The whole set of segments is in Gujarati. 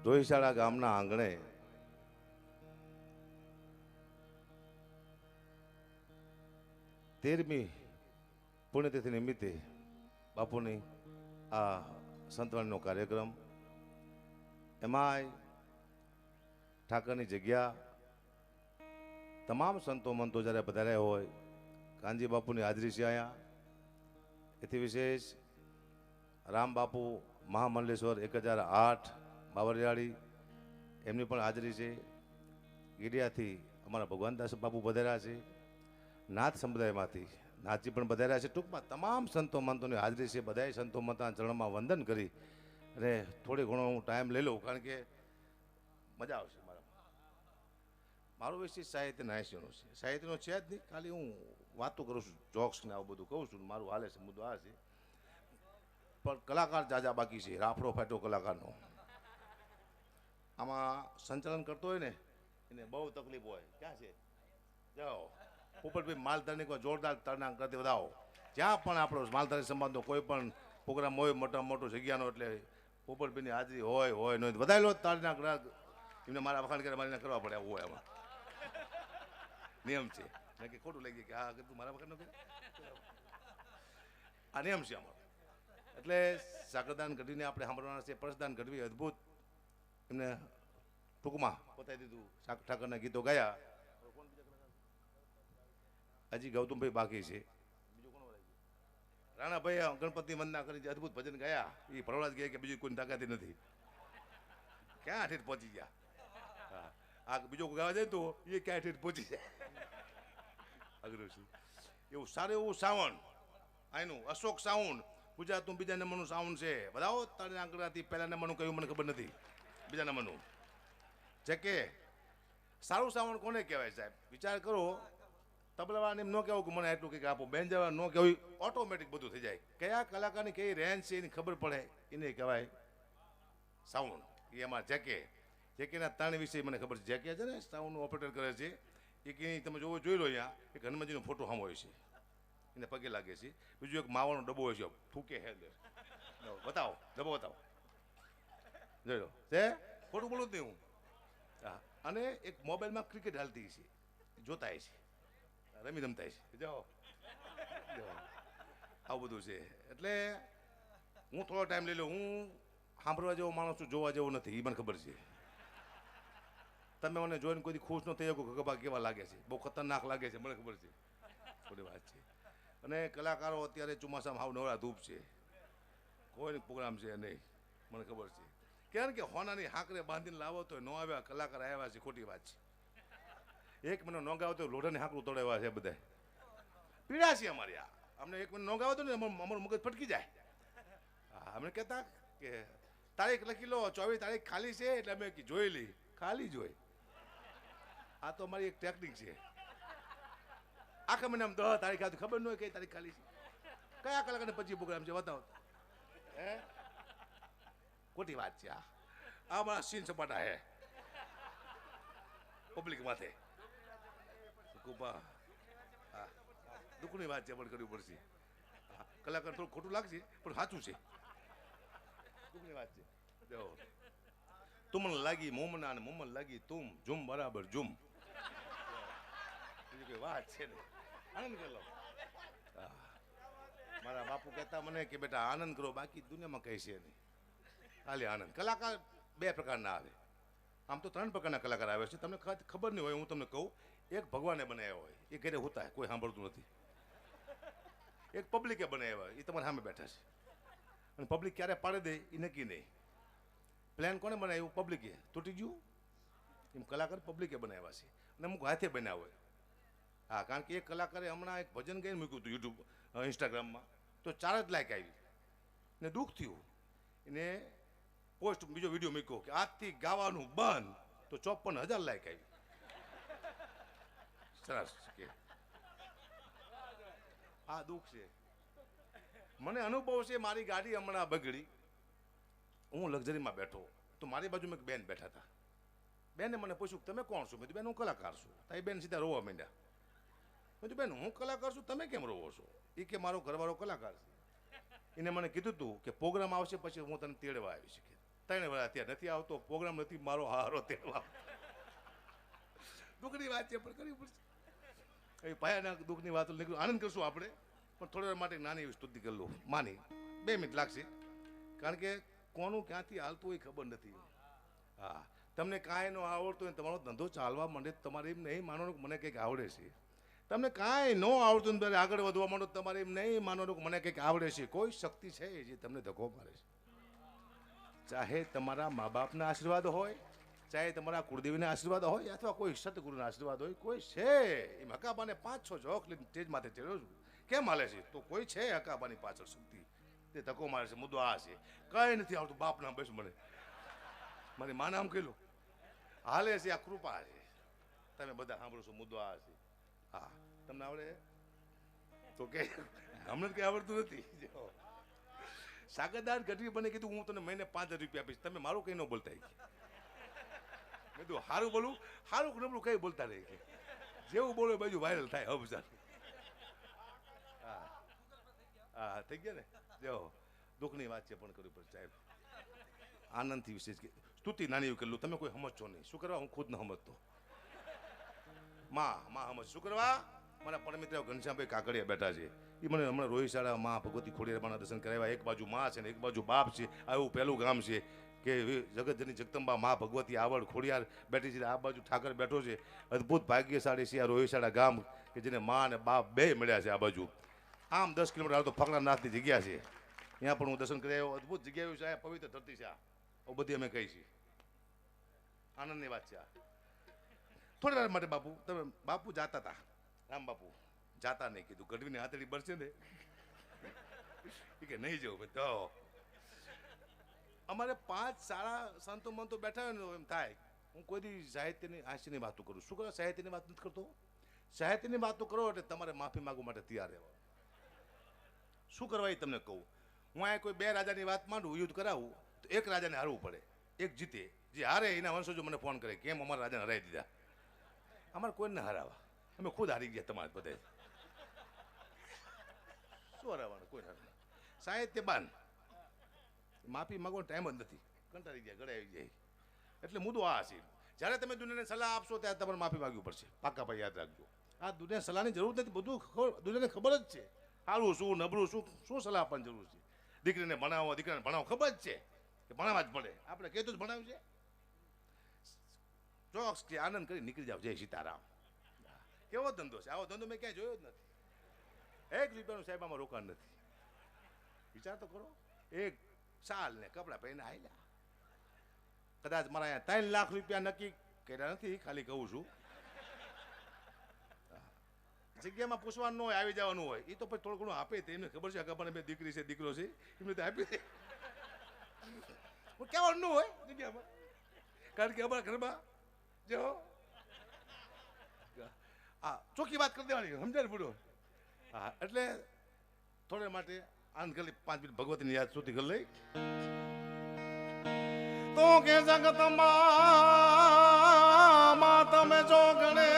ઢોઈશાળા ગામના આંગણે તેરમી પુણ્યતિથિ નિમિત્તે બાપુની આ સંતવાણીનો કાર્યક્રમ, એમાંય ઠાકરની જગ્યા તમામ સંતો મંતો જ્યારે પધાર્યા હોય, કાનજી બાપુની હાજરી છે અહીંયા. એથી વિશેષ રામ બાપુ મહામંડલેશ્વર 1008 બાવરિયાળી, એમની પણ હાજરી છે. ગીડિયાથી અમારા ભગવાનદાસ બાપુ પધાર્યા છે. નાથ સમુદાયમાંથી નાથજી પણ પધાર્યા છે. ટૂંકમાં તમામ સંતો મંતોની હાજરી છે. બધાય સંતો મંતોના ચરણમાં વંદન કરી અને થોડી ઘણો હું ટાઈમ લઈ લઉં, કારણ કે મજા આવશે. મારો વિષય સાહિત્ય નાયસીનો છે. સાહિત્યનો છે જ નહીં, ખાલી હું વાતો કરું છું, જોક્સ ને આવું બધું કહું છું. મારું હાલે છે, મુદ્દો આ છે. પણ કલાકાર જાજા બાકી છે, રાફડો ફાટ્યો કલાકારનો. આમાં સંચાલન કરતો હોય ને એને બહુ તકલીફ હોય. ક્યાં છે? જાઓ પોપટભાઈ માલધારી કોઈ જોરદાર તરણા કરતી વધાવો. જ્યાં પણ આપણો માલધારી સમાજનો કોઈ પણ પ્રોગ્રામ હોય, મોટો જગ્યાનો, એટલે પોપટભાઈની હાજરી હોય નહીં વધારેલો તાળના ગ્રાહક એમને મારા વખાણ કરે મારીને કરવા પડે. એવું હોય આમાં નિયમ છે. મેં કે ખોટું લાગી કે હા તું મારા વખાણ ન કરે, આ નિયમ છે અમારો. એટલે સાગરદાન ગઢવીને આપણે સાંભળવાના છે. પરસદાન ગઢવી અદ્ભુત એમને ટૂંકમાં બતાવી દીધું. ઠાકરના ગીતો ગાયા. હજી ગૌતમભાઈ બાકી છે. બીજું કોણ રાણાભાઈ ગણપતિ વંદના કરી અદ્ભુત ભજન ગાયા. એ ભરવાડ ગયા કે બીજું કોઈ તાકાતી નથી. ક્યાં ઠેઠ પહોંચી ગયા? હા, આ બીજો ગાવા જાય તો એ ક્યાં ઠેઠ પહોંચી જાય. અઘરું છે એવું. સારું એવું સાવણ આનું અશોક સાઉન્ડ ગુજરાતનું બીજા નંબરનું સાઉન્ડ છે. બધાઓ તારી આંકડાથી પહેલા નંબરનું કયું મને ખબર નથી. બીજા નંબરનું છે કે સારું સાવણ કોને કહેવાય સાહેબ? વિચાર કરો. તબલાવાળાને એમ ન કહેવું કે મને એટલું કંઈક આપો, બેન જવા ન કહેવું, ઓટોમેટિક બધું થઈ જાય. કયા કલાકારની કઈ રેન્જ છે એની ખબર પડે, એને કહેવાય સાઉન્ડ. એ એમાં જેકેના ત્રણ વિશે મને ખબર છે. જેકે છે ને સાઉન્ડનું ઓપરેટર કરે છે. એ કે તમે જોઈ લો, અહીંયા એક હનુમાનજીનો ફોટો સામો હોય છે, એને પગે લાગે છે. બીજું એક માવાનો ડબ્બો હોય છે, થૂકે હે. બતાવો ડબ્બો બતાવો, જોઈ લો. છે ખોટું બોલું જ નહીં હું. હા, અને એક મોબાઈલમાં ક્રિકેટ હાલતી છે, જોતા છે, રમતા છે. જાઓ આવું બધું છે. એટલે હું થોડો ટાઈમ લઈ લઉં. હું સાંભળવા જેવો માણસ છું, જોવા જેવો નથી, એ મને ખબર છે. તમે મને જોઈને કોઈ ખુશ ન થઈ શકો, ગગબા કેવા લાગે છે, બહુ ખતરનાક લાગે છે, મને ખબર છે. થોડી વાત છે. અને કલાકારો અત્યારે ચોમાસામાં હાવ નવરા ધૂપ છે, કોઈ પ્રોગ્રામ છે નહીં, મને ખબર છે. કારણ કે હોનાની હાંકરે બાંધીને લાવો તો ન આવ્યા કલાકાર આવ્યા છે, ખોટી વાત છે. એક મહિનો ન ગાવો તો લોઢાની હાંકરું તોડાવ્યા છે બધા. પીડા છે અમારી. આ અમને એક મહિનો ન ગાવો તો ને અમારું મગજ ફટકી જાય. હા, અમને કહેતા કે તારીખ લખી લો, 24 તારીખ ખાલી છે, એટલે અમે જોઈ લઈ, ખાલી જોઈ. આ તો અમારી એક ટેકનિક છે. આખા મહિનામાં 10 તારીખ આવતી ખબર ન હોય કઈ તારીખ ખાલી છે. કયા કલાકારને 25 પ્રોગ્રામ છે બતાવો. હે ખોટી વાત છે. આ મારા સીન સપાટા હે પબ્લિક માથે. હા, દુઃખની વાત છે, પણ કરવી પડશે. કલાકાર થોડું ખોટું લાગશે પણ સાચું છે. દુઃખની વાત છે. જો તુમને લાગી મોમના અને મોમન લાગી તુમ, ઝુમ બરાબર ઝુમ. બીજી કોઈ વાત છે ને, આનંદ કરી લો. મારા બાપુ કહેતા મને કે બેટા આનંદ કરો, બાકી દુનિયામાં કઈ છે નહીં, ખાલી આનંદ. કલાકાર બે પ્રકારના આવે. આમ તો 3 પ્રકારના કલાકાર આવે છે. તમને ખબર નહીં હોય, હું તમને કહું. એક ભગવાને બનાવ્યા હોય, એ ઘરે હોતા કોઈ સાંભળતું નથી. એક પબ્લિકે બનાવ્યા હોય, એ તમારા સામે બેઠા છે. અને પબ્લિક ક્યારે પાડી દે એ નક્કી નહીં. પ્લાન કોને બનાવ્યું? પબ્લિકે. તૂટી ગયું એમ કલાકાર પબ્લિકે બનાવ્યા છે. અને અમુક હાથે બનાવ્યા હોય. હા, કારણ કે એક કલાકારે હમણાં એક ભજન ગાઈને મૂક્યું હતું યુટ્યુબ ઇન્સ્ટાગ્રામમાં, તો 4 જ લાઈક આવી ને દુઃખ થયું. એને પોસ્ટ બીજો વિડીયો મૂક્યો કે આજથી ગાવાનું બંધ, તો 54,000 લાઈક આવી. સરસ કે આ દુઃખ છે. મને અનુભવ છે. મારી ગાડી હમણાં બગડી, હું લક્ઝરીમાં બેઠો તો મારી બાજુમાં એક બેન બેઠા હતા. બેને મને પૂછ્યું તમે કોણ છો? મેં કીધું બેન હું કલાકાર છું. તો એ બેન સીધા રોવા માંડ્યા. મેં કીધું બેન હું કલાકાર છું, તમે કેમ રોવો છો? એ કે મારો ઘરવાળો કલાકાર છે, એને મને કીધું હતું કે પ્રોગ્રામ આવશે પછી હું તને તેડવા આવી શકે. ત્રણે વાર અત્યારે નથી આવતો, પ્રોગ્રામ નથી મારો હારો તેડવા. દુઃખની વાત છે પણ કરવી પડશે. કઈ પાયાના દુઃખની વાતો નીકળ્યું, આનંદ કરશું આપણે, પણ થોડી વાર માટે નાની એવી સ્તુતિ કરી લો, માની 2 મિનિટ લાગશે, કારણ કે કોનું ક્યાંથી હાલતું હોય ખબર નથી. હા, તમને કાંઈ ન આવડતું હોય, તમારો ધંધો ચાલવા માંડે, તમારે એમ નહીં માનવાનું કે મને કંઈક આવડે છે. તમને કાંઈ ન આવડતું ને ત્યારે આગળ વધવા માંડો, તમારે એમ નહીં માનવાનું કે મને કંઈક આવડે છે. કોઈ શક્તિ છે જે તમને ધક્કો મારે છે. ચાહે તમારા મા બાપના આશીર્વાદ હોય, ચાહે તમારા કુળદેવીના આશીર્વાદ હોય, અથવા કોઈ સતગુરુના આશીર્વાદ હોય, કોઈ છે. એ હકાબાને 5-6 જોક લઈને સ્ટેજ માથે ચડ્યો છું, કેમ હાલે છે? તો કોઈ છે હકાબાની પાછળ શક્તિ, તે ધક્કો મારે છે. મુદ્દો આ છે, કંઈ નથી આવડતું, બાપ નામ બેસ મને, મારી મા નામ કહી લો, હાલે છે, આ કૃપા છે. તમે બધા સાંભળો છો, મુદ્દો આ છે. હા, તમને આવડે તો કે હમણાં કંઈ આવડતું નથી. સાગરદાર ગઢવી બને કીધું હું તને મહિને 5,000 રૂપિયા આપીશ, તમે મારું કંઈ ન બોલતા. મેં કીધું સારું બોલું, સારું નબળું કંઈ બોલતા રહે, કે જેવું બોલો બાજુ વાયરલ થાય. હવે હા હા થઈ ગયા ને. જો દુઃખની વાત છે પણ કરવી પડે સાહેબ. આનંદથી વિશેષ કે સ્તુતિ નાની એવી કરેલું, તમે કોઈ સમજશો નહીં. શું કરવા? હું ખુદ ન સમજતો. માં સમજ શું કરવા? મારા પરમિત્ર ઘનશ્યામભાઈ કાકડિયા બેઠા છે, એ મને હમણાં રોહિશાળા માં ભગવતી ખોડિયારમાંના દર્શન કરાવ્યા. એક બાજુ માં છે ને એક બાજુ બાપ છે. આવું પહેલું ગામ છે કે જગતજની જગદંબા માં ભગવતી આવડ ખોડિયાર બેઠી છે, આ બાજુ ઠાકર બેઠો છે. અદભુત ભાગ્યશાળી છે આ રોહિશાળા ગામ, કે જેને માં અને બાપ બે મળ્યા છે. આ બાજુ આમ 10 કિલોમીટર આવતો ફકરાનાથની જગ્યા છે, ત્યાં પણ હું દર્શન કરી આવ્યો. અદભુત જગ્યા છે, પવિત્ર ધરતી છે. આ બધી અમે કહી છીએ, આનંદની વાત છે. આ થોડી વાર માટે બાપુ, તમે બાપુ જાતા હતા, રામ બાપુ જાતા નહીં, કીધું ગઢવીની હાથડી બળશે ને, કે નહીં જવું. તો અમારે 5 સારા સંતો મંતો બેઠા હોય ને, એમ થાય હું કોઈ દી સાહિત્યની હાસ્યની વાતો કરું. શું કરો? સાહિત્યની વાત નથી કરતો. સાહિત્યની વાતો કરો એટલે તમારે માફી માગવા માટે તૈયાર રહેવા. શું કરવા એ તમને કહું. હું આ કોઈ 2 રાજાની વાત માંડું, યુદ્ધ કરાવું, તો એક રાજાને હારવું પડે, એક જીતે. જે હારે એના વંશજો મને ફોન કરે, કેમ અમારા રાજાને હરાવી દીધા. અમારે કોઈને હરાવા, અમે ખુદ હારી ગયા. તમારે બધા શું હરાવવાનું? કોઈ હરાવ. સાહિત્ય બાન માફી માંગવાનો ટાઈમ જ નથી, કંટાળી ગયા, ગળે આવી જાય. એટલે મુદ્દો આ છે, જ્યારે તમે દુનિયાને સલાહ આપશો ત્યારે તમારે માફી માંગવી પડશે. પાકા ભાઈ યાદ રાખજો, આ દુનિયા સલાહની જરૂર નથી. બધું દુનિયાને ખબર જ છે, સારું શું નબળું શું સલાહ આપવાની જરૂર છે. દીકરીને ભણાવો, દીકરાને ભણાવો, ખબર જ છે કે ભણાવવા જ પડે. આપણે કહેતું જ ભણાવ્યું છે. ચોક્સ કે આનંદ કરી નીકળી જાવ. જય સીતારામ. કેવો ધંધો છે? આવો ધંધો મેં ક્યાંય જોયો જ નથી. 1 રૂપિયાનું સાહેબ આમાં રોકાણ નથી. વિચાર તો કરો, એક શાલ ને કપડા પહેરીને આવેલા. કદાચ મારા અહીંયા 3 લાખ રૂપિયા નક્કી કર્યા નથી, ખાલી કહું છું. જગ્યામાં પૂછવાનું હોય, આવી જવાનું હોય. એ તો પછી થોડું ઘણું આપે, એમને ખબર છે અગાપાને બે દીકરી છે દીકરો છે, એમને તો આપી દે. કહેવાનું ન હોય જગ્યામાં, કારણ કે અમારા ઘરમાં જો હા ચોખ્ખી વાત કરી દેવાની, સમજાય પૂરો. હા, એટલે થોડા માટે આનંદ કરી 5 મિનિટ ભગવતીની યાદ સુધી કરી લઈ. તો કે જગતમાં તમે જો ગણે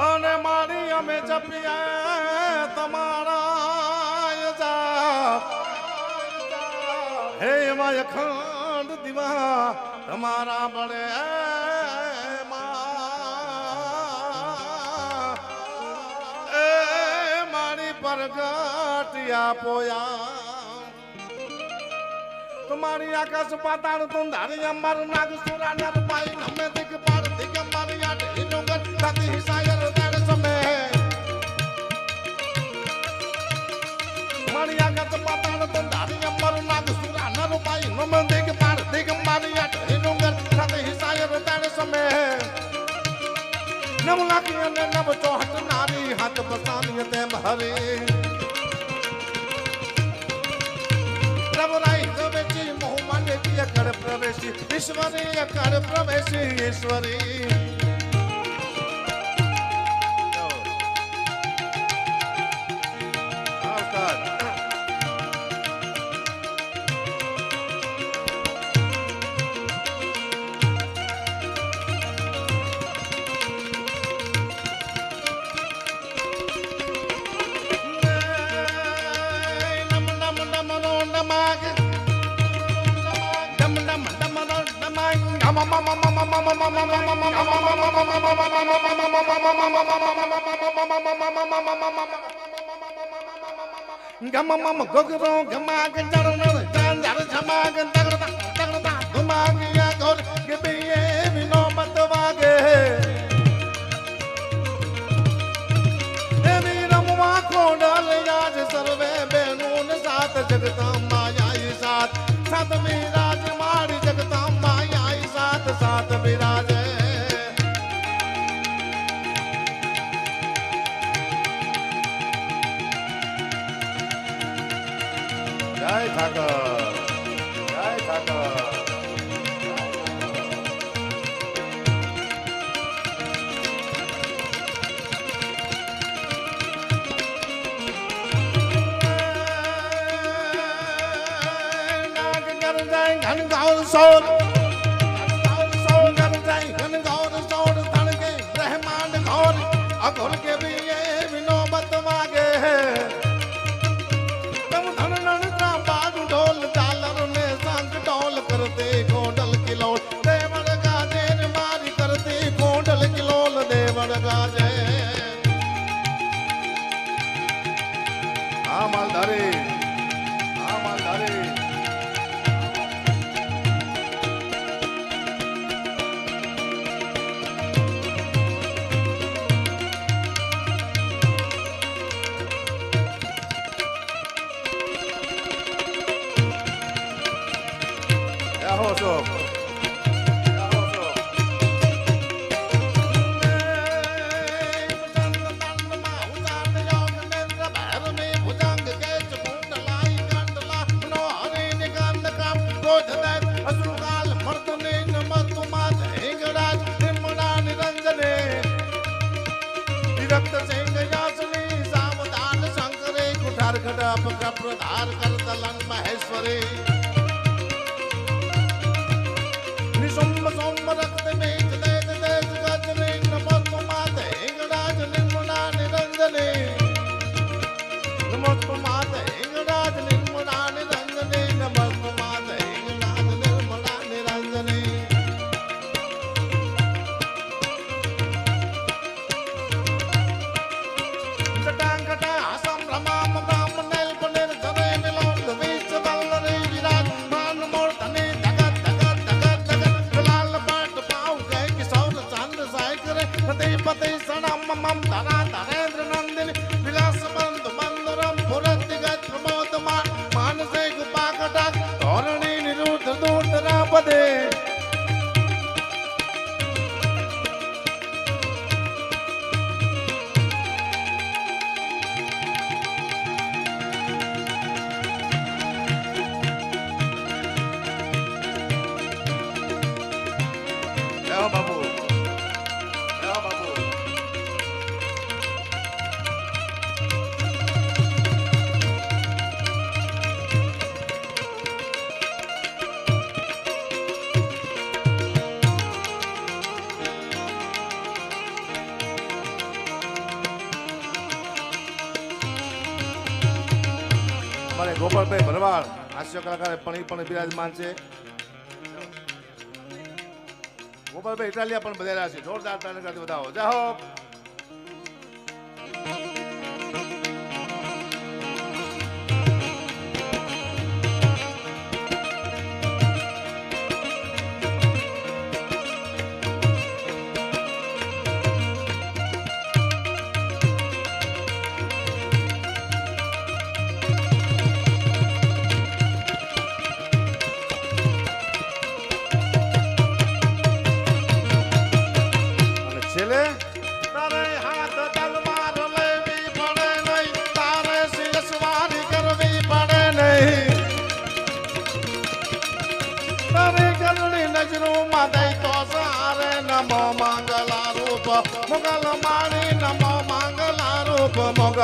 અને મારી અમે જપીએ તમારા હે એમાં અખંડ દીવા તમારા બળે એ મારી પરગટિયા પોયા તમારી આકાશ પાતાળ તું ધારી અમાર નાગ સુરા નર પાઈ અમે દિગ પાડ દિગ મારી આટ હિનોગર સાથી હિસાયર દાડ સમે મારી આકાશ પાતાળ તું ધારી અમાર નાગ સુરા નર પાઈ અમે દિગ પાડ દિગ મારી આટ હિનોગર સાથી હિસાયર દાડ સમે નવ લાખી અને નવ ચોહટ નારી હાથ બસાની તેમ હરી પ્રભરાઈ પ્રવેશી મોહમાને કિયા કર પ્રવેશી ઈશ્વરી કર પ્રવેશી ઈશ્વરી जगदम्बा आई साथ साथ विराज मारी जगदम्बा आई साथ साथ विराज જય ઠાકર જય ઠાકર घनघोर सोर घनघोर सोर धन के ब्रह्मांड घोर अघोर के भी ये विनोबत मागे तम धन नन बाजू ढोल झालर में संग ढोल करते गोडल किलोल देवड़ गाजे मारी करते गोडल किलोल देवड़ गाजे આ માલધારી આ માલધારી Yaho Sok. Yaho Sok. Pradhar कर दलन महेश्वरी निशुंभ सोम रक्त मेघ देत देत गजने नमो माते हिंगराज निर्मला निरंजने नमो माते हिंगराज निर्मला निरंजने नमो माते हिंगराज निर्मला निरंजने जटांगटा संभ्रमाम ब्राह्मणेल पुनर जने मिलोन विच वल्लरी विराज मान मूर्तने जगत जगत जगत जगत लाल पाट पाऊ गए किशोर चंद साय करे पति पति सनम मम धरा धरेंद्र नंदिनी विलास बंधु बंधुरम पुरति गत प्रमोद मानसे गुपाकटा धोरणी निरुद्ध दूत रापदे Yaho Babu. Yaho Babu. અમારે ગોપાલભાઈ ભરવાડ હાસ્ય કલાકાર પણ એ પણ બિરાજમાન છે. ગોપાલભાઈ ઇટાલિયા પણ બધેલા છે. જોરદાર તાલીમ બતાવો. જાહો. અને છેલ્લે તારે હાથ તલવાર લેવી પડે નહીં તારે શિરસ્વારી કરવી પડે નહીં તારે ગરણી નજરોમાં દઈ તો સારે નમો મંગલા રૂપ મોગલ માણી નમો મંગલા રૂપ મોગલ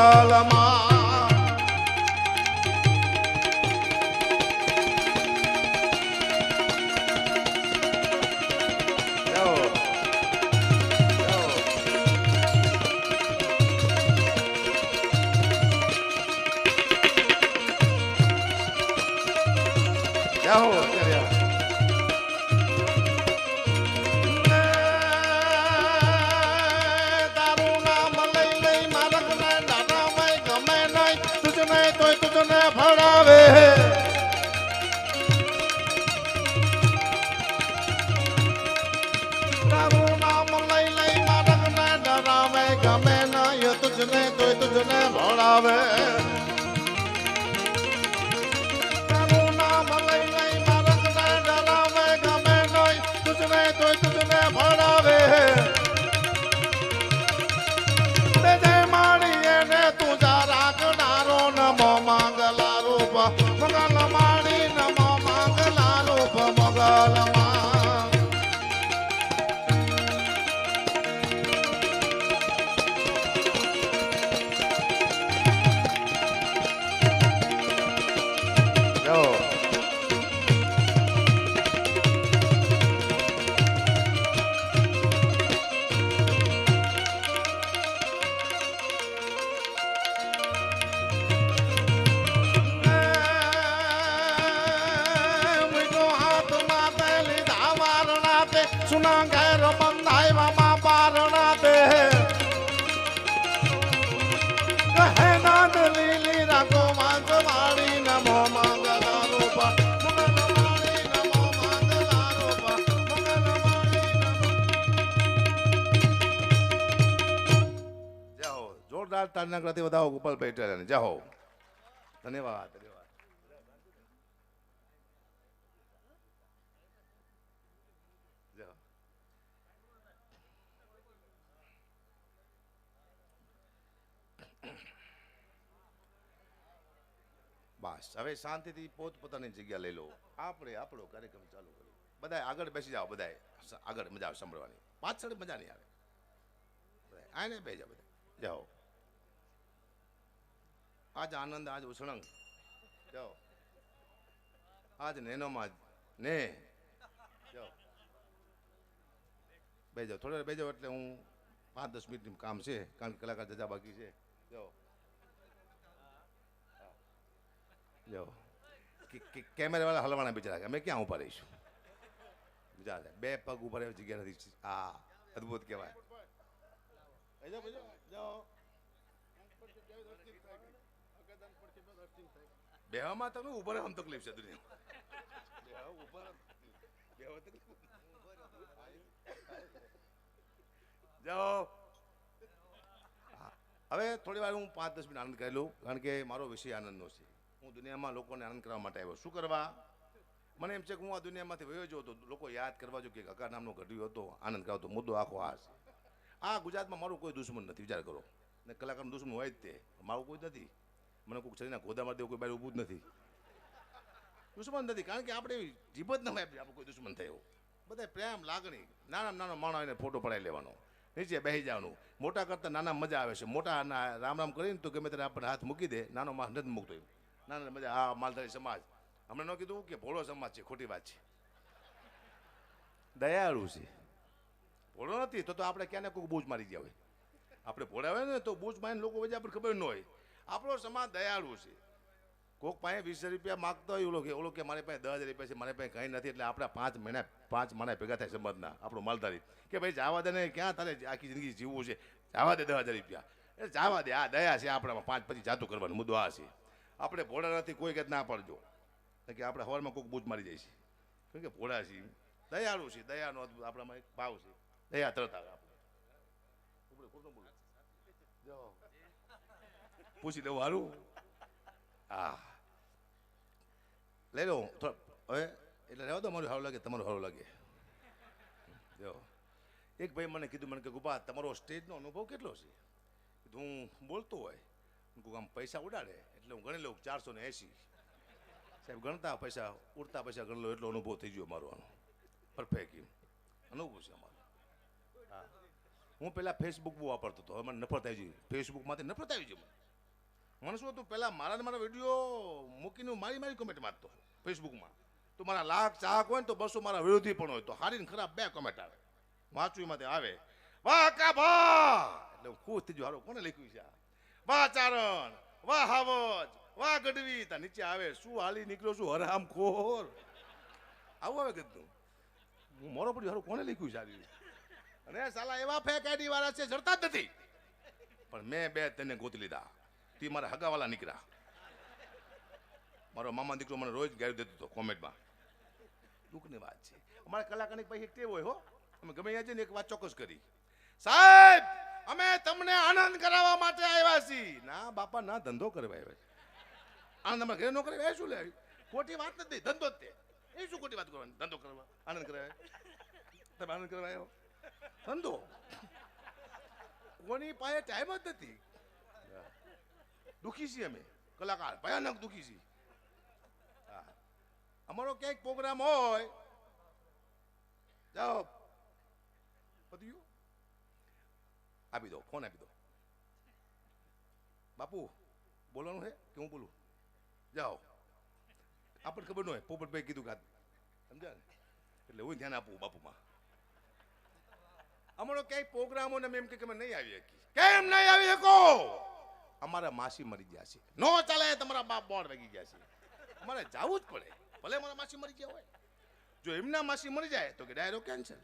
માં જાઓ. જાઓ. જાહો અત્યારે આવો. તારનાકડાથી વધાવો ગોપાલભાઈ ટેલાને જાઓ. ધન્યવાદ ધન્યવાદ. જાઓ. બસ હવે શાંતિથી પોતપોતાની જગ્યા લઈ લો. આપણે આપણો કાર્યક્રમ ચાલુ કરીએ. બધાય આગળ બેસી જાઓ. બધાય આગળ મજા આવે સાંભળવાની. પાછળ મજા નહીં આવે. આને બે જાઓ બધા. જાઓ. આજ આનંદ આજ ઉછળંગ. જાઓ. આજ નેનોમાં ને જાઓ. બે જાઓ. થોડા બે જાઓ એટલે હું 5-10 મિનિટનું કામ છે કારણ કે કલાકાર જજા બાકી છે. જાઓ. જાઓ. કેમેરાવાળા હલવાના બિચારા અમે ક્યાં ઊભા રહીશું. બીજા બે પગ ઉભા રહેવા જગ્યા નથી. હા અદભુત કહેવાય. બેહવામાં તમને ઉભા રહેવામાં તકલીફ છે દુનિયામાં. જાઓ. હવે થોડી વાર હું 5-10 મિનિટ આનંદ કરી લઉં કારણ કે મારો વિષય આનંદનો છે. હું દુનિયામાં લોકોને આનંદ કરવા માટે આવ્યો. શું કરવા? મને એમ છે કે હું આ દુનિયામાંથી વયો જો તો લોકો યાદ કરવા જો કે અકા નામનો ગઢવી હતો આનંદ કરાવતો. મુદ્દો આખો આ છે. આ ગુજરાતમાં મારું કોઈ દુશ્મન નથી. વિચાર કરો. ને કલાકારનું દુશ્મન હોય જ તે. મારું કોઈ નથી. મને કોઈ શરીરના ગોદામાં દેવું કોઈ બાર ઊભું જ નથી. દુશ્મન નથી કારણ કે આપણે જીભ જ ન હોય આપણે કોઈ દુશ્મન થયો. બધા પ્રેમ લાગણી. નાનો માણસ એને ફોટો પડાવી લેવાનો. નીચે બેસી જવાનું. મોટા કરતાં નાના મજા આવે છે. મોટા રામ રામ કરીને તો ગમે ત્યારે આપણે હાથ મૂકી દે. નાનો માણસ નથી મૂકતો. નાના મજા. હા માલધારી સમાજ. હમણાં ન કીધું કે ભોળો સમાજ છે. ખોટી વાત છે. દયાળુ છે. ભોળો નથી તો આપણે ક્યાંને કોઈ બૂજ મારી ગયા હોય. આપણે ભોળા હોય ને તો બૂજ મારીને લોકો વચ્ચે આપણે ખબર ન હોય. આપણો સમાજ દયાળુ છે. કોઈક પાસે 20,000 રૂપિયા માગતો હોય ઓલો કે મારી પાસે 10,000 રૂપિયા છે મારી પાસે કંઈ નથી એટલે આપણા 5 મહિના ભેગા થાય સમાજના આપણો માલધારી કે ભાઈ જવા દે ને ક્યાં તારે આખી જિંદગી જીવવું છે જવા દે 10,000 રૂપિયા એટલે જવા દે. આ દયા છે આપણામાં. 5 પછી જાતું કરવાનું મુદ્દો આ છે. આપણે ભોળા નથી કોઈ કે ના પડજો કે આપણે સવારમાં કોઈક બૂજ મારી જાય છે કેમ કે ભોળા છીએ. દયાળુ છે. દયાનો અદભુત આપણામાં એક ભાવ છે. દયા તરત આવે આપણે. પૂછી લઉં હારું. હા લઈ લો હવે એટલે રહેવા દો. મારું સારું લાગે તમારું સારું લાગે. જો એક ભાઈ મને કીધું મને કે ગુપા તમારો સ્ટેજનો અનુભવ કેટલો છે? કીધું હું બોલતો હોય આમ પૈસા ઉડાડે એટલે હું ગણી લઉં 480. સાહેબ ગણતા પૈસા ઉડતા પૈસા ગણી લો એટલો અનુભવ થઈ ગયો મારો. આનો પરફેક્ટ અનુભવ છે અમારો. હા હું પહેલાં ફેસબુક બહુ વાપરતો હતો. હવે મને નફરત આવી ગઈ. ફેસબુકમાંથી નફરત આવી ગઈ મને શું હતું પહેલાં મારા વિડીયો મૂકીને મારી કોમેન્ટ મારતો ફેસબુકમાં. તો મારા લાખ ચાહક હોય ને તો 200 મારા વિરોધી પણ હોય તો હારી ને ખરાબ 2 કોમેન્ટ આવે. વાંચું એમાંથી આવે વાહ કા ભા એટલે હું ખુશ થઈ ગયો. હારો કોને લખ્યું છે? વાહ ચારણ, વાહ હાવજ, વાહ ગઢવી. તા નીચે આવે શું હાલી નીકળ્યો છું હરામ ખોર. આવું આવે કીધું. હું મોરો પડ્યો હારું કોને લખ્યું છે? અને સાલા એવા ફેક આઈડી વાળા છે જડતા જ નથી. પણ મેં 2 તેને ગોતી લીધા. તે મારા હગાવાલા નીકળ્યા. મારો મામા દીકરો મને રોજ ગાયું દેતો હતો કોમેન્ટમાં. દુઃખની વાત છે. અમારા કલાકારની પાસે એક ટેવ હોય હો. અમે ગમે ત્યાં જઈને એક વાત ચોક્કસ કરી સાહેબ અમે તમને આનંદ કરાવવા માટે આવ્યા છીએ. ના બાપા ના ધંધો કરવા આવ્યા. આનંદ અમારા ઘરે ન કરે શું લે? ખોટી વાત નથી. ધંધો જ તે. એ શું ખોટી વાત કરવાની? ધંધો કરવા આનંદ કરાવે. તમે આનંદ કરવા આવ્યો ધંધો. કોની પાસે ટાઈમ જ નથી. દુઃખી છીએ અમે કલાકાર. ભયાનક દુઃખી છીએ. અમારો ક્યાંક પ્રોગ્રામ હોય જાઓ બધું આપી દો. ફોન આપી દો. બાપુ બોલવાનું છે કે હું બોલું? જાઓ. આપણને ખબર ન હોય. પોપટભાઈ કીધું કે સમજ્યા ને એટલે હું ધ્યાન આપું બાપુમાં. અમારો ક્યાંય પ્રોગ્રામ હોય ને એમ કે અમે નહીં આવી શકી. કેમ નહીં આવી શકો? અમારા માસી મરી ગયા છે. નો ચાલે. તમારા બાપ બોર્ડ વાગી ગયા છે. અમારે જવું જ પડે. ભલે મારા માસી મરી ગયા હોય. જો એમના માસી મરી જાય તો કે ડાયરો કેન્સલ.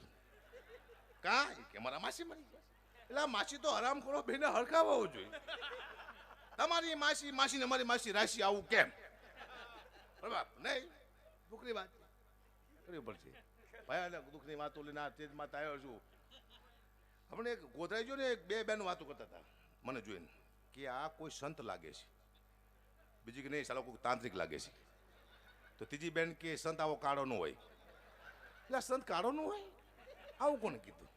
કાંઈ કે મારા માસી મરી ગયા એટલે માસી તો હરામ ખોરો બેને હરખાવા હોવું જોઈએ. તમારી માસી ને મારી માસી રાશિ આવું કેમ? બરાબર નહીં. દુઃખની વાત કરવી પડશે. ભયાનક દુઃખની વાતો લઈને આ સ્ટેજમાં આવ્યો છું. આપણે એક ગોધરાઈ ગયો ને એક 2 બહેનો વાતો કરતા હતા મને જોઈને કે આ કોઈ સંત લાગે છે, બીજી કે નહીં સાલો કોઈ તાંત્રિક લાગે છે. તો ત્રીજી બેન કે સંત આવો કાળો ન હોય. એટલે સંત કાળો ન હોય આવું કોને કીધું?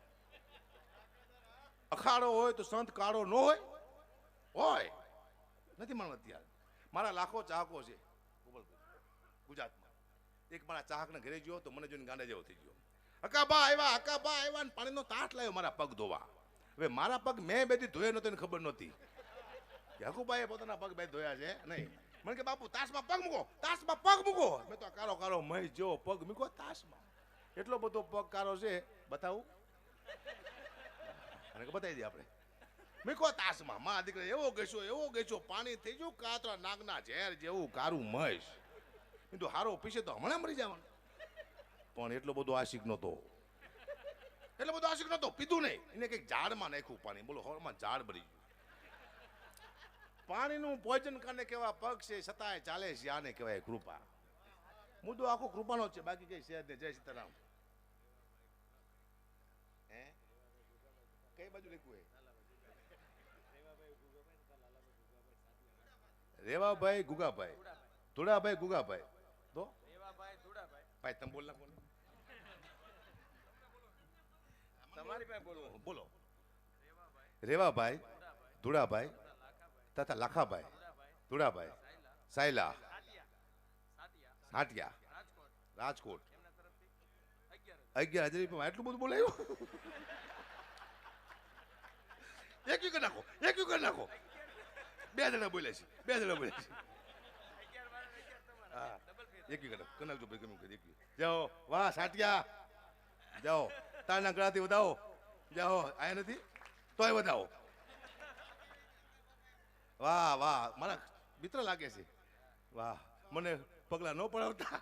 અખાડો હોય તો સંત કાળો ન હોય? હોય નથી માનવા તૈયાર. મારા લાખો ચાહકો છે ગુજરાતમાં. એક મારા ચાહકને ઘરે ગયો તો મને જોઈને ગાંડા જેવો થઈ ગયો. હકાબા આવ્યા ને પાણીનો તાટ લાવ્યો મારા પગ ધોવા. હવે મારા પગ મેં બેથી ધોયા નતો એને ખબર નહોતી કે હકુબાએ પોતાના પગ બે ધોયા છે નહીં. મને કે બાપુ તાસમાં પગ મૂકો, તાસમાં પગ મૂકો. મેં તો કારો કારો મહી જેવો પગ મૂકો તાસમાં. એટલો બધો પગ કારો છે, બતાવું અને બતાવી દઈએ આપણે. મૂકો તાસમાં. માં દીકરા એવો ગેસો પાણી થઈ ગયું કાતરા નાગના ઝેર જેવું કારું મહેશ. કીધું હારો પીશે તો હમણાં મરી જવાનું. પણ એટલો બધો આશિક નહોતો, પીધું નહીં. એને કંઈક ઝાડમાં નાખ્યું પાણી. બોલો હવામાં ઝાડ ભરી ગયું. પાણીનું પોઈઝન કારણે કેવા પગ છે છતાંય ચાલે છે. આને કહેવાય કૃપા. મુદ્દો આખો કૃપાનો છે, બાકી કઈ છે. જય સીતારામ. હે કઈ બાજુ લખ્યું? રેવાભાઈ ગુગાભાઈ, ધુડાભાઈ ગુગાભાઈ. તો ભાઈ તમે બોલ નાખો. બોલો. રેવાભાઈ, ધુડાભાઈ તથા લાખાભાઈ, ધુડાભાઈ, સાયલા, સાટિયા, રાજકોટ 11,000 રૂપિયા. એટલું બધું બોલાયું? એક કરી નાખો. બે જણા બોલે છે. હા એક કરી નાખજો ભાઈ. ગમે કરી જાઓ. વાહ સાટિયા જાઓ. તારના ગળાથી વધાવો. જાઓ. આયા નથી તોય વધાવો. વાહ મારા મિત્ર લાગે છે. વાહ મને પગલા ન પડાવતા.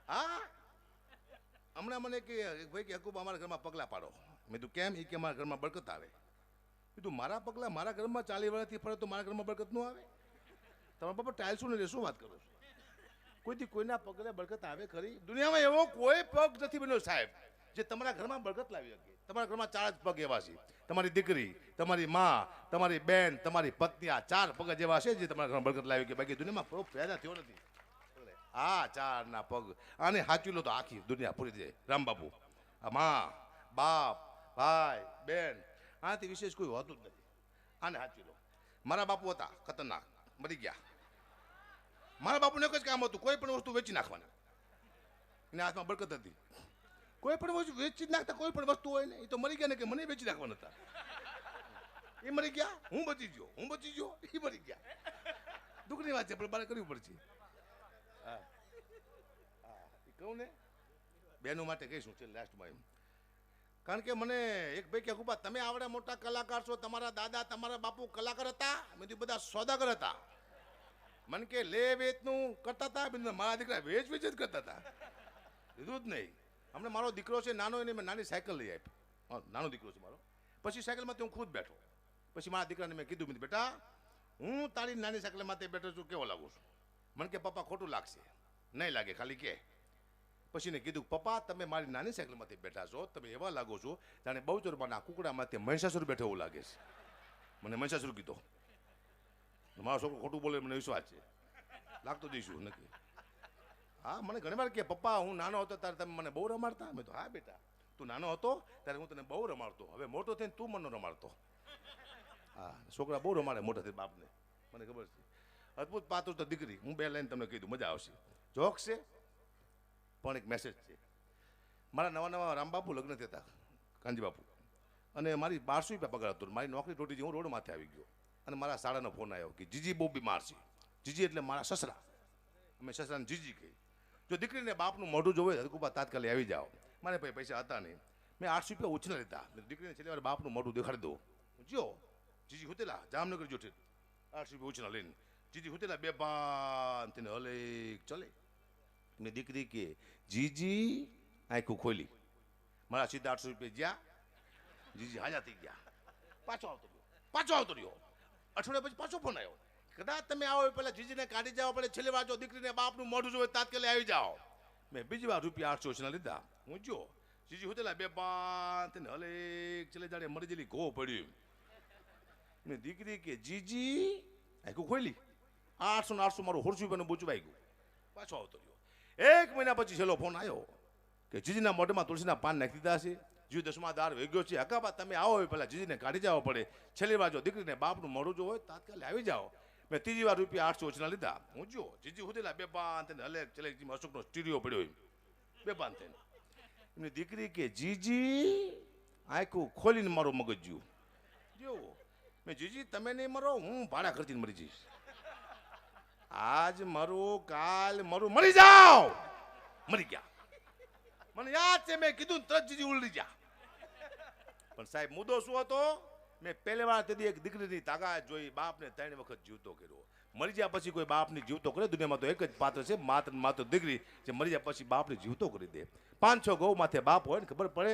હા હમણાં મને કે ભાઈ કે હકુબા અમારા ઘરમાં પગલા પાડો. મેં તું કેમ? એ કે અમારા ઘરમાં બરકત આવે. કીધું મારા પગલા મારા ઘરમાં 40 વર્ષથી ફરે તો મારા ઘરમાં બરકત ન આવે? તમારા બાપા ટાઇલ્સું ને શું વાત કરો છો? કોઈથી કોઈના પગલે બરકત આવે ખરી? દુનિયામાં એવો કોઈ પગ નથી બન્યો સાહેબ જે તમારા ઘરમાં બરકત લાવી શકે. તમારા ઘરમાં 4 જ પગ એવા છે. તમારી દીકરી, તમારી માં, તમારી બેન, તમારી પત્ની. આ 4 પગ જ એવા છે જે તમારા ઘરમાં બરકત લાવી કે બાકી દુનિયામાં પેદા થયો નથી. આ 4 ના પગ આને હાચવી લો તો આખી દુનિયા પૂરી થઈ જાય. રામબાપુ આ માં, બાપ, ભાઈ, બેન, આનાથી વિશેષ કોઈ હોતું જ નથી. આને હાચવી લો. મારા બાપુ હતા ખતરનાક, મરી ગયા. મારા બાપુને એક જ કામ હતું, કોઈ પણ વસ્તુ વેચી નાખવાની. એના હાથમાં બરકત હતી. કોઈ પણ વસ્તુ વેચી જ નાખતા. કોઈ પણ વસ્તુ હોય ને એ તો મરી ગયા ને કે મને વેચી નાખવાના હતા. એ મરી ગયા, હું બચી ગયો. એ મરી ગયા. દુઃખની વાત છે પણ મારે કરવી પડશે. હા કહું ને બેનો માટે કહીશું છે લાસ્ટમાં એમ. કારણ કે મને એક ભાઈ કે હકુબા તમે આવડે મોટા કલાકાર છો, તમારા દાદા તમારા બાપુ કલાકાર હતા? મેં કીધું બધા સોદાગર હતા. મને કે લે વેચનું કરતા હતા. મારા દીકરા વેચ જ કરતા હતા. લીધું જ નહીં. હમણાં મારો દીકરો છે નાનો, એને મેં નાની સાયકલ લઈ આપી. નાનો દીકરો છે મારો. પછી સાયકલમાંથી હું ખુદ બેઠો. પછી મારા દીકરાને મેં કીધું બેટા હું તારી નાની સાયકલમાંથી બેઠો છું, કેવો લાગુ છું? મને કે પપ્પા ખોટું લાગશે. નહીં લાગે, ખાલી કે. પછી ને કીધું પપ્પા તમે મારી નાની સાયકલમાંથી બેઠા છો, તમે એવા લાગો છો જાણે બહુચરમાના કુકડામાંથી મહિષાસુર બેઠો એવું લાગે છે. મને મહિષાસુર કીધો. મારો છોકરો ખોટું બોલે મને વિશ્વાસ છે. લાગતો દઈશું નક્કી. હા મને ઘણી વાર કે પપ્પા હું નાનો હતો ત્યારે તમે મને બહુ રમાડતા. મેં તો હા બેટા તું નાનો હતો ત્યારે હું તને બહુ રમાડતો, હવે મોટો થઈને તું મને રમાડતો. હા છોકરા બહુ રમાડે મોટા થઈને બાપને, મને ખબર છે. અદભુત પાત્ર તો દીકરી. હું 2 લાઈન તમને કીધું, મજા આવશે. જોક છે પણ એક મેસેજ છે. મારા નવા રામબાપુ લગ્ન થયા હતા, કાંજી બાપુ, અને મારી 1200 રૂપિયા પગાર હતો. મારી નોકરી તૂટી હું રોડ માથે આવી ગયો અને મારા શાળાનો ફોન આવ્યો કે જીજી બહુ બીમાર છે. જીજી એટલે મારા સસરા. અમે સસરાને જીજી કહી. જો દીકરીને બાપનું મોઢું જોવે હકુબા તાત્કાલિક આવી જાઓ. મારે ભાઈ પૈસા હતા નહીં. મેં 800 રૂપિયા ઉછના લીધા. દીકરીને છેલ્લી વાર બાપનું મોઢું દેખાડી દઉં. જો જીજી હુતેલા જામનગર જો 800 રૂપિયા ઉછના લઈને જીજી હુતેલા 2 5 તેને હલે ચલે. મેં દીકરી કે જીજી આંખું ખોલી. મારા સીધા 800 રૂપિયા જ્યાં જીજી હાજા થઈ ગયા. પાછો આવતો રહ્યો. અઠવાડિયા પછી પાછો ફોન આવ્યો. કદાચ તમે આવો પેલા જીજીને કાઢી જાઓ, પડે છેલ્લી વાર જો દીકરીને બાપનું મોઢું જોવે તાત્કાલિક આવી જાઓ. મેં બીજી વાર રૂપિયા 800 ઓછના લીધા. હું જો જીજી હોતેલા 2 5 તેને હલે ચલે જાણે મરી જેલી ઘો પડ્યું. એની દીકરી કે જીજી આખું ખોલી 800 ને 800 મારું ₹100 રૂપિયાનું બૂચું વાગ્યું પાછો આવતો રહ્યો 1 મહિના પછી છેલ્લો ફોન આવ્યો કે જીજીના મોઢામાં તુલસીના પાન નાખી દીધા છે જીવ 10મા દાર વેગ્યો છે હકાબા તમે આવો હોય પહેલાં જીજીને કાઢી જવા પડે છેલ્લી વાર જો દીકરીને બાપનું મોઢું જો હોય તાત્કાલિક આવી જાઓ મેં ત્રીજી વાર ₹800 ઓછના લીધા હું જો જીજી સુધેલા બેપાન થઈને હલે ચલે અશોકનો સ્ટીરિયો પડ્યો હોય બેપાન થઈને એમની દીકરી કે જીજી આખું ખોલીને મારો મગજ જ્યું જો મેં જીજી તમે નહીં મરો હું ભાડા ખર્ચીને મરી જઈશ આજ મરું કાલ મરું મરી જાઓ મરી ગયા મને યાદ છે મેં કીધું તરત જીજી ઉલડી ગયા પણ સાહેબ મુદ્દો શું હતો મેં પહેલી વાર તેથી એક દીકરીની તાકાત જોઈ બાપને 3 વખત જીવતો કર્યો મરી ગયા પછી કોઈ બાપને જીવતો કરે દુનિયામાં તો એક જ પાત્ર છે માત્ર દીકરી જે મરી ગયા પછી બાપને જીવતો કરી દે 5-6 ગૌ માથે બાપ હોય ને ખબર પડે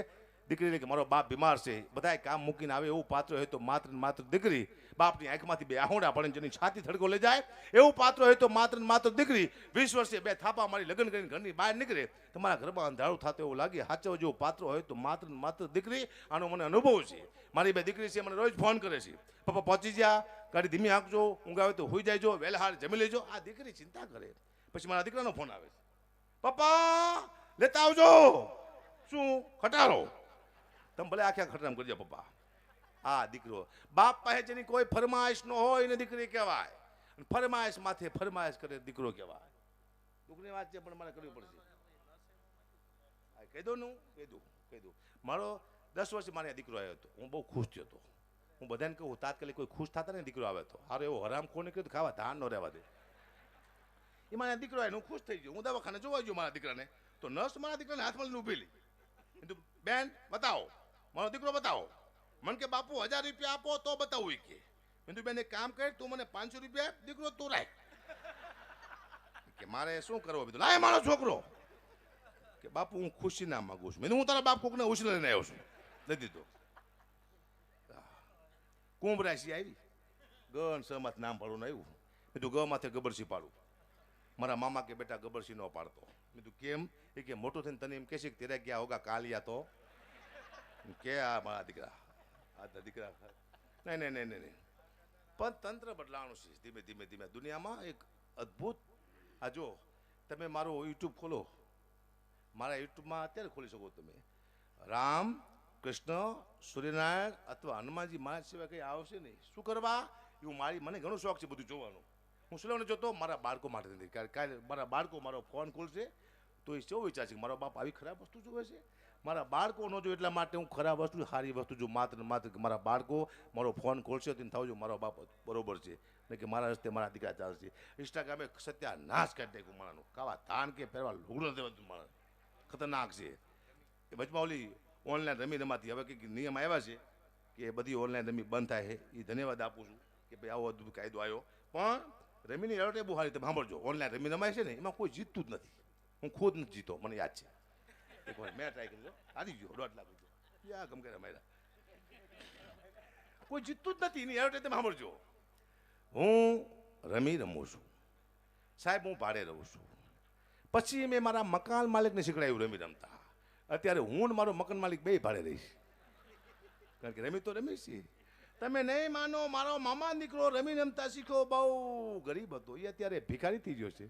દીકરીને કે મારો બાપ બીમાર છે બધાય કામ મૂકીને આવે એવું પાત્ર હોય તો માત્ર દીકરી બાપની આંખમાંથી 2 આહોડા પડે જેની છાતી થડકો લઈ જાય એવું પાત્ર હોય તો માત્ર દીકરી 20 વર્ષે 2 થાપા મારી લગ્ન કરીને ઘરની બહાર નીકળે તમારા ઘરમાં અંધારું થતું એવું લાગે સાચો જેવું પાત્ર હોય તો માત્ર દીકરી આનો મને અનુભવ છે મારી 2 દીકરી છે મને રોજ ફોન કરે છે પપ્પા પહોંચી જા ગાડી ધીમી હાંકજો ઊંઘ આવે તો હોઈ જાયજો વહેલા જમી લેજો આ દીકરી ચિંતા કરે પછી મારા દીકરાનો ફોન આવે છે પપ્પા લેતા આવજો શું ખટારો તમે ભલે આખા ખટરામ કરજો પપ્પા આ દીકરો બાપ પાસે જેની કોઈ ફરમાઈશ ન હોય એને દીકરી કહેવાય ફરમાઈશ માથે ફરમાઈશ કરે દીકરો કહેવાય દુઃખની વાત છે પણ મારે કરવી પડશે કહી દઉં કહી દઉં મારો 10 વર્ષે મારે દીકરો આવ્યો હતો હું બહુ ખુશ થયો હતો હું બધાને કહું તાત્કાલિક કોઈ ખુશ થતા ને દીકરો આવે તો હારો એવો હરામ કોને કહ્યું ખાવા ધાન ન રહેવા દે એ મારા દીકરો આવ્યો હું ખુશ થઈ ગયો હું દવાખાને જોવા ગયો મારા દીકરાને તો નર્સ મારા દીકરાને હાથમાં લઈને ઊભી લીધી બેન બતાવો મારો દીકરો બતાવો મને કે બાપુ 1000 રૂપિયા આપો તો બતાવું કે મેં બેન એક કામ કર તું મને 500 રૂપિયા દીકરો તું રાખ કે મારે શું કરવું બીજું લાય મારો છોકરો કે બાપુ હું ખુશી ના માંગુ છું મેં હું તારા બાપ કોકને ઉછીને લઈને આવ્યો છું લઈ દીધો કુંભ રાશિ આવી ગણ સહમત નામ પાડવું આવ્યું મેં તું ગ માથે ગબરસી પાડું મારા મામા કે બેટા ગબરસી ન પાડતો મેં તું કેમ એ કે મોટો થઈને તને એમ કહેશે કે તેરા ગયા હોગા કાલિયા તો કે આ મારા દીકરા આ દીકરા નહીં પણ તંત્ર બદલાવાનું છે ધીમે દુનિયામાં એક અદ્ભુત આ જો તમે મારું યુટ્યુબ ખોલો મારા યુટ્યુબમાં અત્યારે ખોલી શકો તમે રામ કૃષ્ણ સૂર્યનારાયણ અથવા હનુમાનજી મહારાજ સિવાય કંઈ આવશે નહીં શું કરવા એવું મને ઘણો શોખ છે બધું જોવાનું હું શું જોતો મારા બાળકો માટે નથી કારણ કાલે મારા બાળકો મારો ફોન ખોલશે તો એ કેવો વિચાર છે કે મારો બાપ આવી ખરાબ વસ્તુ જોવે છે મારા બાળકો ન જો એટલા માટે હું ખરાબ વસ્તુ સારી વસ્તુ જો માત્ર મારા બાળકો મારો ફોન ખોલશે તો થાવજો મારો બાપ બરોબર છે ને કે મારા રસ્તે મારા દીકરા ચાલશે ઇન્સ્ટાગ્રામે સત્યાનાશ કરી નાખ્યું મારાનું કાવા ધાન કે પહેરવા લુગડું નથી બધું મારા ખતરનાક છે એ વચમાં ઓલી ઓનલાઈન રમી રમાતી હવે કંઈક નિયમ આવ્યા છે કે બધી ઓનલાઈન રમી બંધ થાય છે એ ધન્યવાદ આપું છું કે ભાઈ આવો અદભુત કાયદો આવ્યો પણ રમીની એડવર્ટાઈઝ બહુ સારી તમે સાંભળજો ઓનલાઈન રમી રમાય છે ને એમાં કોઈ જીતતું જ નથી હું ખુદ નથી જીતો મને યાદ છે એક વાર મેં ટ્રાય કર્યો હારી ગયો 1.5 લાખ રૂપિયા યા ગમ કરે મારા કોઈ જીતતું જ નથી એની એડવર્ટાઈઝ તમે સાંભળજો હું રમું છું સાહેબ હું ભાડે રહું છું પછી મેં મારા મકાન માલિકને શીખડાયું રમી રમતા અત્યારે હું ને મારો મકાન માલિક બે ભાડે રહીશ કારણ કે રમી તો રમી છે તમે નહીં માનો મારો મામા દીકરો રમી રમતા શીખો બહુ ગરીબ હતો એ અત્યારે ભિખારી થઈ ગયો છે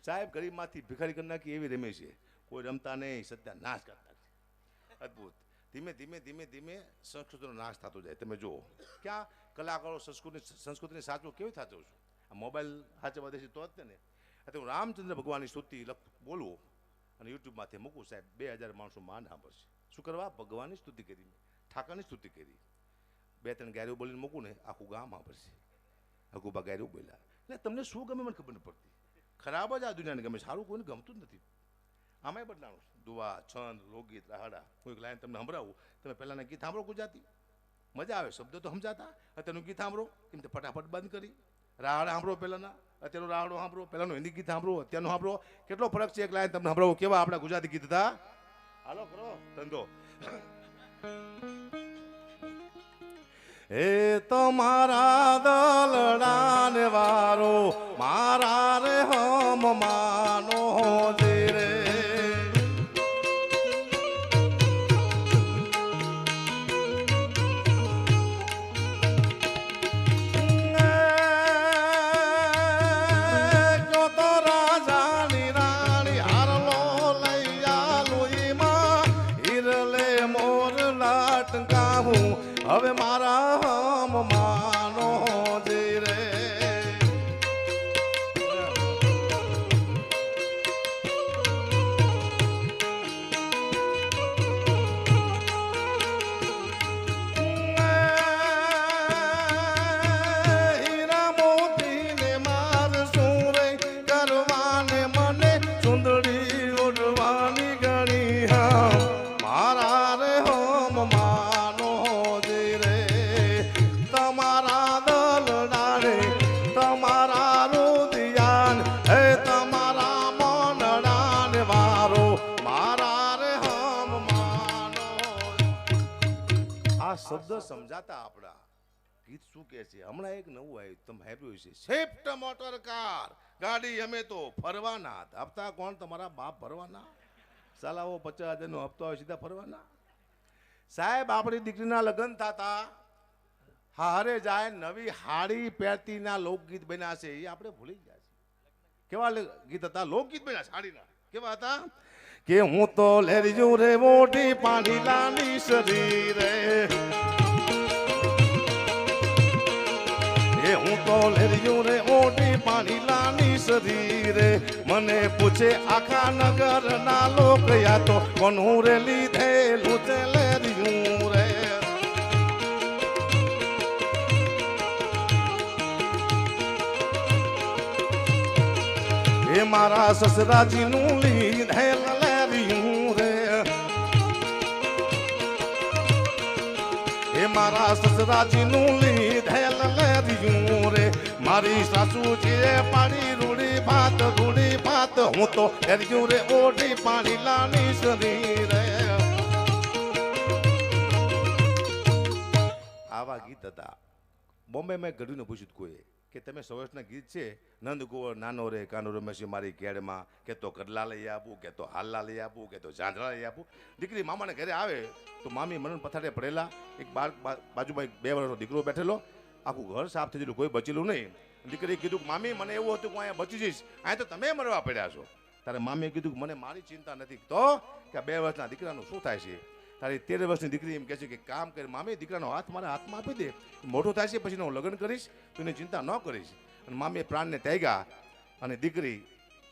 સાહેબ ગરીબમાંથી ભિખારી કરી નાખી એવી રમે છે કોઈ રમતા નહીં સત્યાનાશ કરતા છે અદ્ભુત ધીમે સંસ્કૃતિનો નાશ થતો જાય તમે જુઓ ક્યાં કલાકારો સંસ્કૃતિને સાચો કેવી થતો છું આ મોબાઈલ સાચવવા દેશે તો જ ને અત્યારે હું રામચંદ્ર ભગવાનની સ્તુતિ બોલવું અને યુટ્યુબમાંથી મૂકું સાહેબ 2000 માણસો માંડ સાંભળશે શું કરવા ભગવાનની સ્તુતિ કરી ઠાકરની સ્તુતિ કરી 2-3 ગાયરું બોલીને મૂકું ને આખું ગામ સાંભળશે હકુબા ગાયરું બોલ્યા એટલે તમને શું ગમે મને ખબર નથી પડતી ખરાબ જ આ દુનિયાને ગમે સારું કોઈને ગમતું જ નથી આમાંય બદલાણું દુઆ છંદ લોકગીત રાહડા કોઈ લાઈન તમને સંભળાવું તમે પહેલાંના ગીત સાંભળો ગુજરાતી મજા આવે શબ્દો તો સમજાતા અત્યારનું ગીત સાંભળો કેમ તે ફટાફટ બંધ કરી રાહડા સાંભળો પહેલાંના અત્યારનો રાહડો સાંભળો પહેલાંનું હિન્દી ગીત સાંભળો અત્યારનું સાંભળો કેટલો ફરક છે એક લાઈન તમને સંભળાવો કેવા આપણા ગુજરાતી ગીત હતા હાલો કરો ધંધો એ તો મારા દલડાને વારો મારા રે હમ માનો રે હવે મારા હમ માનો જી રે હીરા મોતીને માર સુરે કરવાને મને સુંદરી ઉડવાની ગણી હા મારા રે હમ માનો જી રે તમારા દલડાને તમારા રુદિયાન હે તમારા મનડાને વારો મારા રે હમ માનો આ શબ્દ સમજાતા આપણા ગીત શું કહે છે હમણાં એક નવું આવ્યું તમે સાંભળ્યું છે સ્વિફ્ટ મોટર કાર ગાડી અમે તો ફરવાના હપ્તા કોણ તમારા બાપ ભરવાના સાલાવો 50,000 નો હપ્તો આવે સીધા ફરવાના સાહેબ આપણી દીકરીના લગ્ન થતા હારે જાય નવી હાડી પહેરતીના લોકગીત બન્યા છે એ આપણે ભૂલી ગયા છે કેવા ગીત હતા લોકગીત બન્યા સાડીના કેવા હતા કે હું તો લેરજુ રે મોટી પાણીલાની શરીરે એ હું તો લેરજુ રે મોટી પાણીલાની શરીરે મને પૂછે આખા નગરના લોક યા તો કોનું રે લીધેલું તે લેરજુ રે એ મારા સસરાજીનું લીધેલ લેરિયું રે એ મારા સસરાજીનું લીધેલ લેરિયું રે મારી સાસુજીએ પાણી રૂડી ભાત હું તો લેરિયું રે ઓઢી પાણી લાની શરીર રે આવા ગીત હતા બોમ્બે મેં ઘડીને પૂછ્યું કોઈ કે તમે સૌરાષ્ટ્રના ગીત છે નંદ કુંવર નાનો રે કાનો રમેશ મારી કેડમાં કે તો કડલા લઈ આપું કે તો હાલલા લઈ આપું કે તો ઝાંઝરા લઈ આપું દીકરી મામાને ઘરે આવે તો મામી મને પથારે પડેલા એક બાજુમાં 2 વર્ષનો દીકરો બેઠેલો આખું ઘર સાફ થઈ ગયેલું કોઈ બચેલું નહીં દીકરીએ કીધું કે મામી મને એવું હતું કે હું અહીંયા બચી જઈશ અહીંયા તો તમે મરવા પડ્યા છો તારે મામીએ કીધું કે મને મારી ચિંતા નથી તો કે 2 વર્ષના દીકરાનું શું થાય છે તારી 13 વર્ષની દીકરી એમ કહે છે કે કામ કરી મામી દીકરાનો હાથ મારા હાથમાં આપી દે મોટો થાય છે પછી હું લગ્ન કરીશ તો એની ચિંતા ન કરીશ અને મામીએ પ્રાણને ત્યાગ્યા અને દીકરી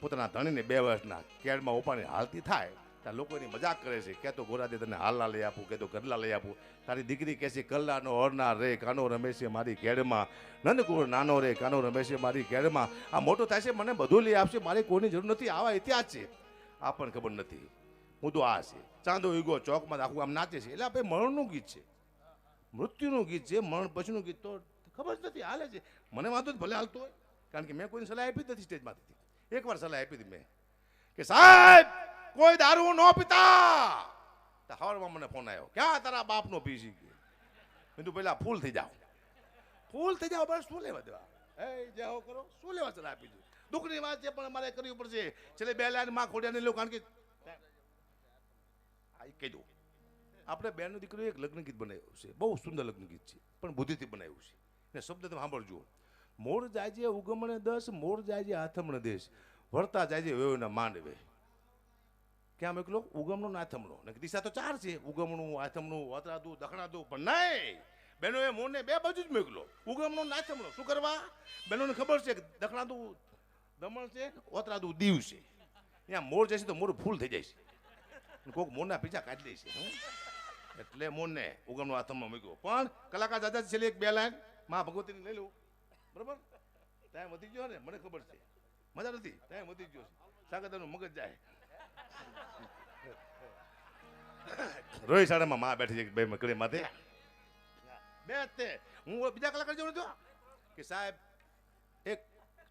પોતાના ધણીને 2 વર્ષના કેડમાં ઉપાડીને હાલતી થાય ત્યાં લોકો એની મજાક કરે છે કે તો ગોરા દે તને હાલના લઈ આપું કે તો ગરલા લઈ આપું તારી દીકરી કહે છે કલ્લાનો હરનાર રે કાનો રમેશે મારી કેડમાં નંદકુળ નાનો રે કાનો રમેશે મારી કેડમાં આ મોટો થાય છે મને બધું લઈ આપશે મારે કોઈની જરૂર નથી આવા ઇતિહાસ છે આપણને ખબર નથી મુદ્દો આ છે ચાંદો ઈગો ચોકમાં આખું આમ નાચે છે એટલે આપણે મરણનું ગીત છે મૃત્યુનું ગીત છે મરણ પછીનું ગીત તો ખબર જ નથી હાલે છે મને વાંધો જ ભલે હાલતો હોય કારણ કે મેં કોઈને સલાહ આપી જ નથી સ્ટેજમાંથી એકવાર સલાહ આપી હતી મેં કે સાહેબ કોઈ દારૂ ન પીતા તો હવારમાં મને ફોન આવ્યો ક્યાં તારા બાપનો પી શીખી મેં તું પહેલાં ફૂલ થઈ જાઓ બસ શું લેવા દેવા એ જાઓ કરો શું લેવા સલાહ આપી દીધું દુઃખની વાત છે પણ મારે કરવી પડશે છેલ્લે 2 લાઈન માં ખોડિયા નહીં લો કારણ કે કહી દઉં આપણે બેનનો દીકરો એક લગ્ન ગીત બનાવ્યું છે બહુ સુંદર લગ્ન ગીત છે પણ બુદ્ધિથી બનાવ્યું છે ને શબ્દ તમે સાંભળજો મોર જાય છે ઉગમણે 10 મોર જાય છે આથમણે દેશ વળતા જાય છે વેવના માંડવે ક્યાં મોકલો ઉગમણો ને આથમણો ને દિશા તો 4 છે ઉગમણું આથમણું વતરાદું દખણાદું પણ નહીં બેનોએ મોરને 2 બાજુ જ મોકલો ઉગમણો ને આથમણો શું કરવા બેનોને ખબર છે કે દખણાદું દમણ છે વતરાદું દીવ છે ત્યાં મોર જશે તો મોર ફૂલ થઈ જાય છે કોઈક મોરના પીછા કાઢી લે છે એટલે મોરને ઉગમનો આથમમાં મૂક્યો પણ કલાકાર દાદા છેલ્લે 1-2 લાઈન માં ભગવતીને લઈ લઉં બરાબર ટાઈમ વધી ગયો ને મને ખબર છે મજા નથી ટાઈમ વધી ગયો છે સાગરદાનું મગજ જાય રોહિત શાળામાં માં બેઠી છે 2 મકડી માથે બે તે હું બીજા કલાકાર જેવું નતો કે સાહેબ એક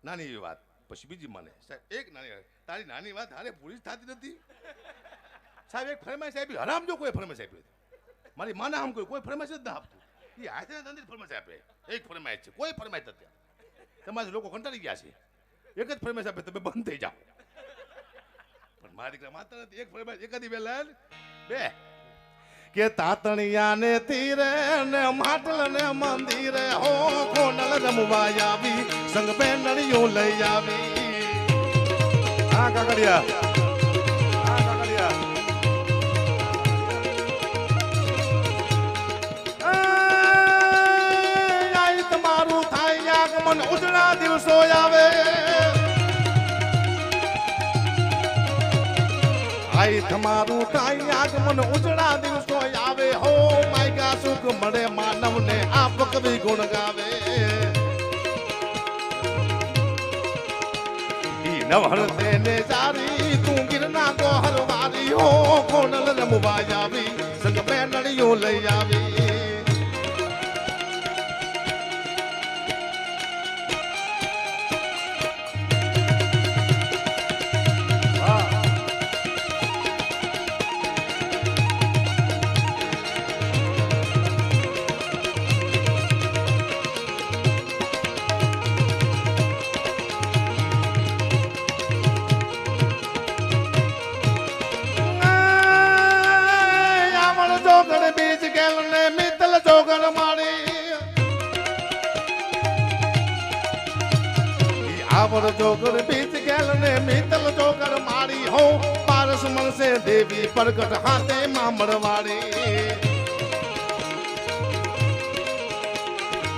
નાની એવી વાત પછી બીજી મને સાહેબ એક નાની તારી નાની વાત હારે પૂરી થતી નથી સાહેબ એક ફરમાઈશ આપી હરામ જો કોઈ ફરમાઈશ આપી મારી માના આમ કોઈ ફરમાઈશ જ ના આપતું એ હાથે અંદર ફરમાઈશ આપે એક ફરમાઈશ છે કોઈ ફરમાઈશ નથી તમારા લોકો કંટાળી ગયા છે એક જ ફરમાઈશ આપે તમે બંધ થઈ જાઓ પણ મારી દીકરા માતા નથી એક ફરમાઈશ એકાદી 2 લાઈન 2 કે તાતણિયા ને તીરે ને માટલ ને મંદિરે હો કોનલ રમવા આવી સંગ બેનડીઓ લઈ આવી આ કાકડિયા ઉજળા દિવસો આવે આઈ તમારું કાઈ આગમન ઉજળા દિવસો આવે હો માયકા સુખ મળે માનવને આપ કવિ ગુણ ગાવે ઈ નવહર તેને જારી તું ગિરના ગોહર વારી હો કોનલ રમવા આવી સંગ મેનડીઓ લઈ આવી આવર જોગર બીજ ગેલ ને મિતલ જોગર મારી હો પારસ મનસે દેવી પ્રગટ હાથે મામડવાડી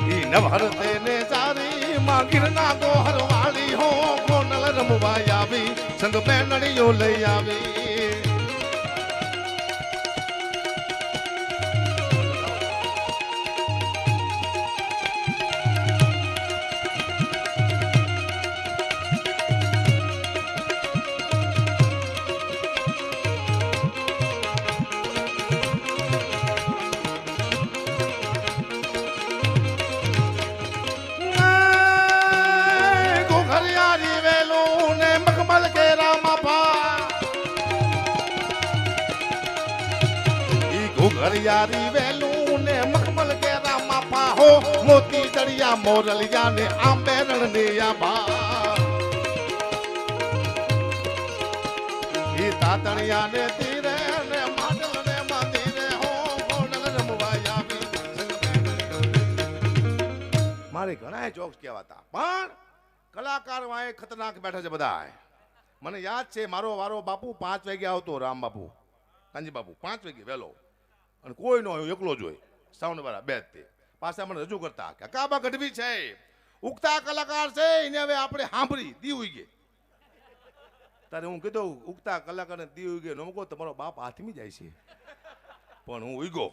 ઈ નવહર તેને સારી માં ગિરના ગોહર વાળી હો કોનલ રમવા આવી સંગ બેનડીઓ લઈ આવી હરિયારી વેલું ને મખમલ કેરા માપા હો મોતી દરિયા મોરલિયા ને આંબેરણ ને આભા ઈ તાતણિયા ને તીરે ને માટલ ને મંદિરે હો ગોડલ રમવા આવી મારે ઘણા જોક્સ કહેવાતા પણ કલાકાર વાય ખતરનાક બેઠા છે બધા મને યાદ છે મારો વારો બાપુ 5 વાગે આવતો રામ બાપુ કાંજી બાપુ 5 વાગે વહેલો અને કોઈ ન હોય એકલો જ હોય સાઉન્ડ વાળા બે તે પાછા મને રજૂ કરતા કે કાબા ગઢવી છે ઉગતા કલાકાર છે એને હવે આપણે સાંભળી દી ઉઈ ગઈ તારે હું કીધું ઉગતા કલાકારને દી ઉઈ ગઈ નમકો તમારો બાપ હાથમી જાય છે પણ હું ઉઈ ગયો